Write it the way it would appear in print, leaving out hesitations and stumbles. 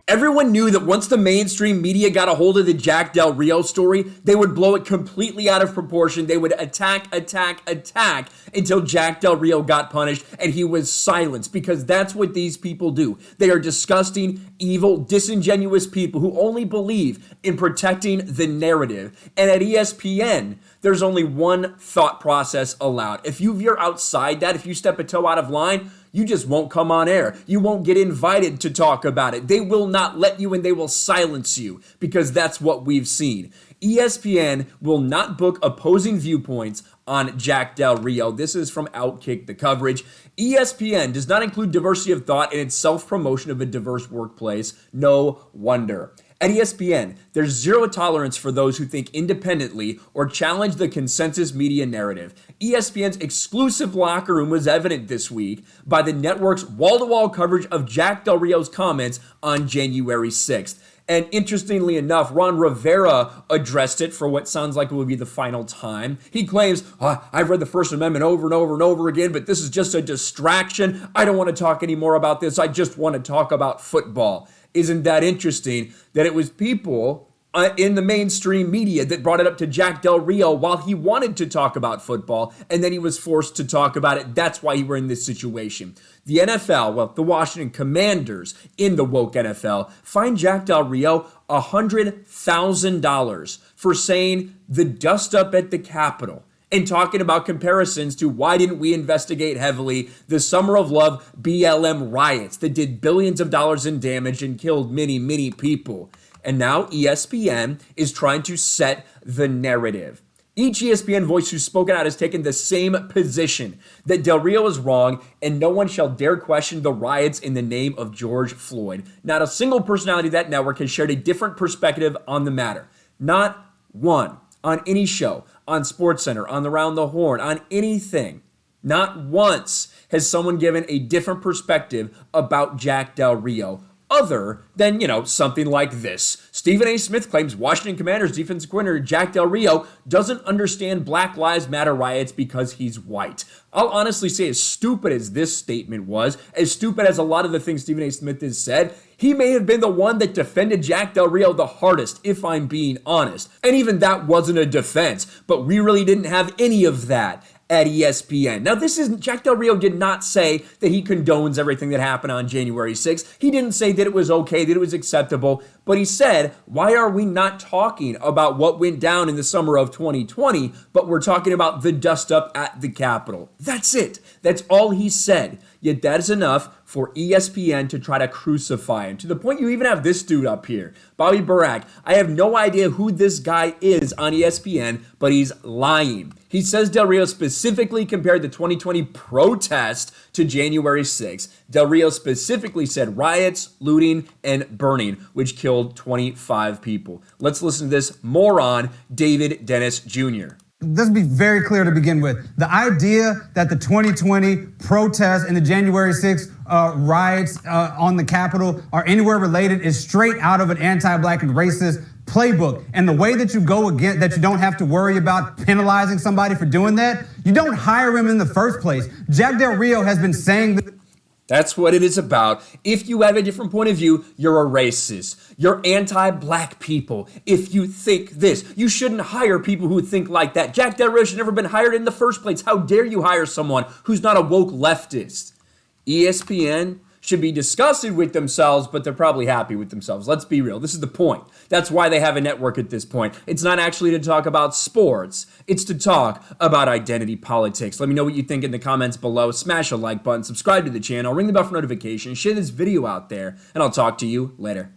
Everyone knew that once the mainstream media got a hold of the Jack Del Rio story, they would blow it completely out of proportion. They would attack until Jack Del Rio got punished and he was silenced, because that's what these people do. They are disgusting, evil, disingenuous people who only believe in protecting the narrative. And at ESPN, there's only one thought process allowed. If you veer outside that, if you step a toe out of line, you just won't come on air. You won't get invited to talk about it. They will not let you, and they will silence you, because that's what we've seen. ESPN will not book opposing viewpoints on Jack Del Rio. This is from Outkick the coverage. ESPN does not include diversity of thought in its self-promotion of a diverse workplace. No wonder. At ESPN, there's zero tolerance for those who think independently or challenge the consensus media narrative. ESPN's exclusive locker room was evident this week by the network's wall-to-wall coverage of Jack Del Rio's comments on January 6th. And interestingly enough, Ron Rivera addressed it for what sounds like it will be the final time. He claims, I've read the First Amendment over and over and over again, but this is just a distraction. I don't want to talk anymore about this. I just want to talk about football. Isn't that interesting that it was people in the mainstream media that brought it up to Jack Del Rio while he wanted to talk about football, and then he was forced to talk about it. That's why we're in this situation. The NFL, well, the Washington Commanders in the woke NFL, fined Jack Del Rio $100,000 for saying the dust up at the Capitol and talking about comparisons to why didn't we investigate heavily the Summer of Love BLM riots that did billions of dollars in damage and killed many, many people. And now ESPN is trying to set the narrative. Each ESPN voice who's spoken out has taken the same position, that Del Rio is wrong and no one shall dare question the riots in the name of George Floyd. Not a single personality of that network has shared a different perspective on the matter. Not one. On any show, on SportsCenter, on the Round the Horn, on anything. Not once has someone given a different perspective about Jack Del Rio, other than, something like this. Stephen A. Smith claims Washington Commanders defensive coordinator Jack Del Rio doesn't understand Black Lives Matter riots because he's white. I'll honestly say, as stupid as this statement was, as stupid as a lot of the things Stephen A. Smith has said, he may have been the one that defended Jack Del Rio the hardest, if I'm being honest. And even that wasn't a defense, but we really didn't have any of that at ESPN. Now, Jack Del Rio did not say that he condones everything that happened on January 6th. He didn't say that it was okay, that it was acceptable, but he said, why are we not talking about what went down in the summer of 2020, but we're talking about the dust up at the Capitol? That's it. That's all he said. Yet that is enough for ESPN to try to crucify him, to the point you even have this dude up here, Bobby Barack. I have no idea who this guy is on ESPN, but he's lying. He says Del Rio specifically compared the 2020 protest to January 6th. Del Rio specifically said riots, looting, and burning, which killed 25 people. Let's listen to this moron, David Dennis Jr. Let's be very clear to begin with. The idea that the 2020 protests and the January 6th riots on the Capitol are anywhere related is straight out of an anti-black and racist playbook. And the way that you go again, that you don't have to worry about penalizing somebody for doing that, you don't hire him in the first place. Jack Del Rio has been saying that. That's what it is about. If you have a different point of view, you're a racist. You're anti-black people. If you think this, you shouldn't hire people who think like that. Jack Del Rio should never been hired in the first place. How dare you hire someone who's not a woke leftist? ESPN should be disgusted with themselves, but they're probably happy with themselves. Let's be real. This is the point. That's why they have a network at this point. It's not actually to talk about sports. It's to talk about identity politics. Let me know what you think in the comments below. Smash a like button, subscribe to the channel, ring the bell for notifications, share this video out there, and I'll talk to you later.